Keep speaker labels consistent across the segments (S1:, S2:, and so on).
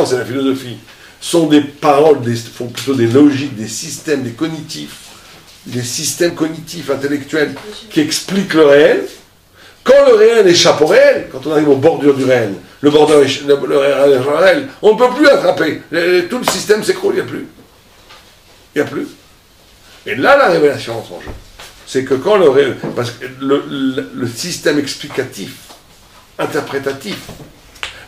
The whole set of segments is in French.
S1: science et la philosophie sont des paroles, font plutôt des logiques, des systèmes, des systèmes cognitifs, intellectuels, qui expliquent le réel, quand le réel échappe au réel, quand on arrive aux bordures du réel, le réel, on ne peut plus attraper. Tout le système s'écroule, il n'y a plus. Il n'y a plus. Et là, la révélation entre en jeu. C'est que quand le réel... Parce que le système explicatif, interprétatif,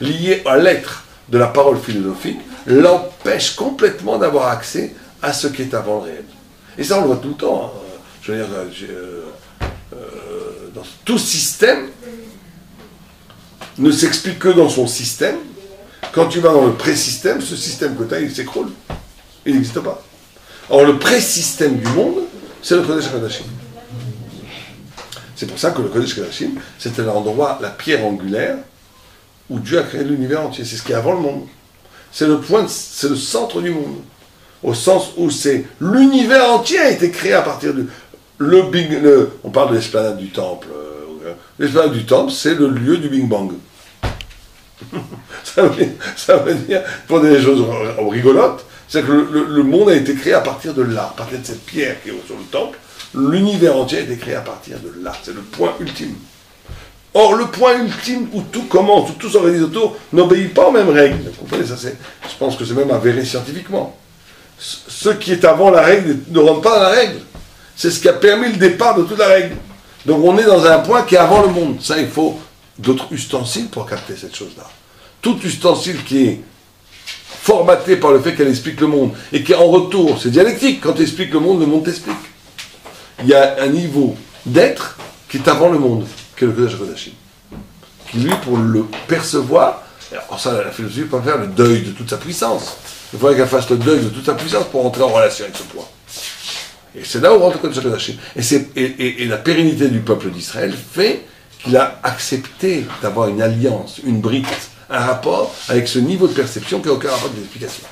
S1: lié à l'être de la parole philosophique, l'empêche complètement d'avoir accès à ce qui est avant le réel. Et ça, on le voit tout le temps. Hein. Je veux dire, dans tout système ne s'explique que dans son système. Quand tu vas dans le pré-système, ce système que tu as, il s'écroule. Il n'existe pas. Or, le pré-système du monde, c'est le Kodesh HaKodashim. C'est pour ça que le Kodesh HaKodashim, c'était l'endroit, la pierre angulaire, où Dieu a créé l'univers entier. C'est ce qui est avant le monde. C'est le point, c'est le centre du monde. Au sens où c'est l'univers entier a été créé à partir de on parle de l'esplanade du temple. L'esplanade du temple, c'est le lieu du Big Bang. ça veut dire, pour des choses rigolotes, c'est que le monde a été créé à partir de là, à partir de cette pierre qui est sur le temple. L'univers entier a été créé à partir de là. C'est le point ultime. Or, le point ultime où tout commence, où tout s'organise autour, n'obéit pas aux mêmes règles. Vous comprenez, ça, je pense que c'est même avéré scientifiquement. Ce qui est avant la règle ne rentre pas dans la règle. C'est ce qui a permis le départ de toute la règle. Donc on est dans un point qui est avant le monde. Ça, il faut d'autres ustensiles pour capter cette chose-là. Tout ustensile qui est formaté par le fait qu'elle explique le monde, et qui en retour, c'est dialectique, quand tu expliques le monde t'explique. Il y a un niveau d'être qui est avant le monde, qui est le Kodesh HaKodashim. Qui lui, pour le percevoir, alors ça, la philosophie peut pas faire le deuil de toute sa puissance. Il faudrait qu'elle fasse le deuil de toute sa puissance pour entrer en relation avec ce point. Et c'est là où rentre le Kodesh HaKodashim. Et la pérennité du peuple d'Israël fait qu'il a accepté d'avoir une alliance, une brique, un rapport avec ce niveau de perception qui n'a aucun rapport d'explication.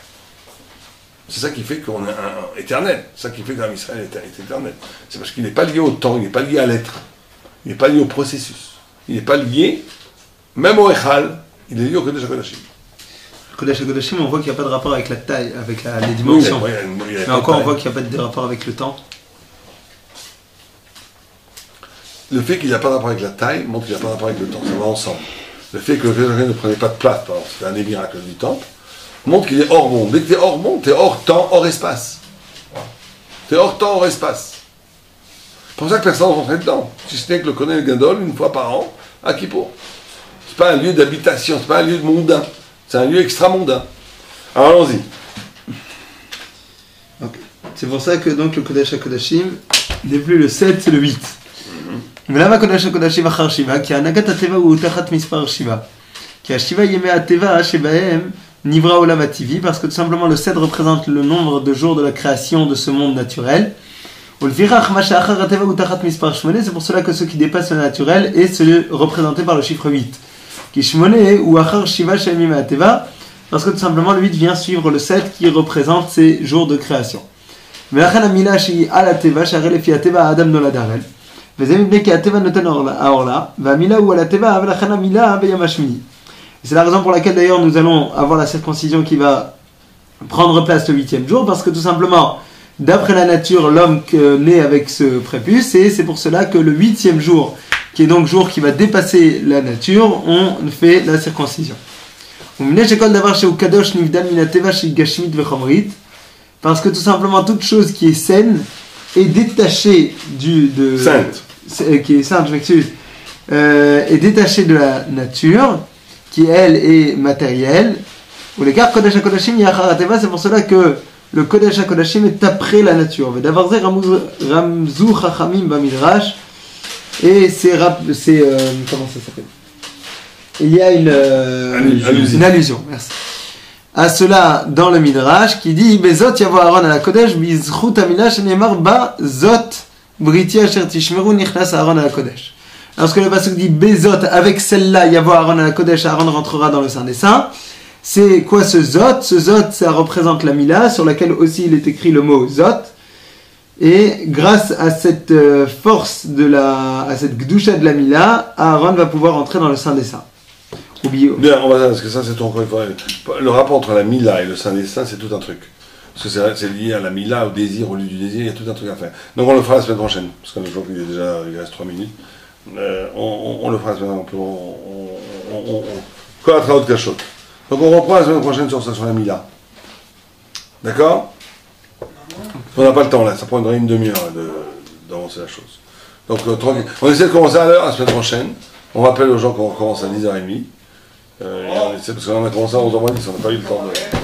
S1: C'est ça qui fait qu'on est un éternel. C'est ça qui fait qu'un Israël est éternel. C'est parce qu'il n'est pas lié au temps, il n'est pas lié à l'être. Il n'est pas lié au processus. Il n'est pas lié, même au Echal, il est lié au Kodesh HaKodashim.
S2: Kodesh HaKodashim, on voit qu'il n'y a pas de rapport avec la taille, avec les dimensions.
S1: Oui,
S2: mais encore, on voit qu'il n'y a pas de rapport avec le temps.
S1: Le fait qu'il n'y a pas de rapport avec la taille montre qu'il n'y a pas de rapport avec le temps. Ça va ensemble. Le fait que le Kodesh HaKodashim ne prenait pas de place, c'était un des miracles du temple, montre qu'il est hors monde. Dès que tu es hors monde, tu es hors temps, hors espace. Tu es hors temps, hors espace. C'est pour ça que personne ne rentrait dedans. Si ce n'est que le Kohen Gadol, une fois par an, à Kippour. Ce n'est pas un lieu d'habitation, ce n'est pas un lieu de mondain. C'est un lieu extramondain. Alors allons-y.
S2: Okay. C'est pour ça que donc le Kodesh HaKodashim n'est plus le 7, c'est le 8. ולמה קודש הקודשים אחר שבעה? כי הנהגת הטבע הוא תחת מספר שבעה. כי השבעה ימי הטבע שבהם נברא העולם הטבעי, parce que tout simplement le 7 représente le nombre de jours de la création de ce monde naturel. ולפיכך מה שאחר הטבע הוא תחת מספר 8, c'est pour cela que ce qui dépasse le naturel est représenté par le chiffre 8. כי 8 הוא אחר שבעה של ימי הטבע, parce que tout simplement le 8 vient suivre le 7 qui représente ces jours de création. ולכן המילה שהיא על הטבע, שהרי לפי הטבע האדם נולד הראל. וזה מפני כי הטבע נותן העורלה, והמילה הוא על הטבע, ולכן המילה ביום השמיני. C'est la raison pour laquelle d'ailleurs nous allons avoir la circoncision qui va prendre place le 8e jour, parce que tout simplement, d'après la nature, l'homme naît avec ce prépuce, et c'est pour cela que le 8e jour, qui est donc jour qui va dépasser la nature, on fait la circoncision. Parce que tout simplement, toute chose qui est saine est détachée qui est sainte, je m'excuse, est détachée de la nature, qui elle est matérielle. Ou les cartes Kodesh HaKodashim Yachar HaTeva, c'est pour cela que le Kodesh HaKodashim est après la nature. D'avoir zé Ramzou Chachamim Bamidrash, et c'est comment ça s'appelle? Il y a une allusion, merci. À cela dans le Midrash qui dit Bezot yavo Aaron à la Kodesh bizchut amila shenemar ba zot briti asher tishmeru nichnas Aaron à la Kodesh. Lorsque le pasuk dit Bezot, avec celle-là yavo Aaron à la Kodesh, Aaron rentrera dans le Saint des Saints. C'est quoi ce Zot? Ce Zot, ça représente la Mila, sur laquelle aussi il est écrit le mot Zot. Et grâce à cette force à cette Gdusha de la Mila, Aaron va pouvoir entrer dans le Saint des Saints. Oublié.
S1: Bien, on va parce que ça c'est encore une fois. Le rapport entre la Mila et le Saint des Saints, c'est tout un truc. Parce que c'est lié à la Mila, au désir, au lieu du désir, il y a tout un truc à faire. Donc on le fera la semaine prochaine, parce qu'on voit qu'il est déjà, il reste 3 minutes. On le fera la semaine prochaine. Quoi à travers de cachot. Donc on reprend la semaine prochaine sur ça, sur la Mila. D'accord? On n'a pas le temps là, ça prendrait une demi-heure d'avancer la chose. Donc tranquille. On essaie de commencer à l'heure la semaine prochaine. On rappelle aux gens qu'on commence à 10h30. Et on essaie, parce qu'on a commencé à 11h10, on n'a pas eu le temps de...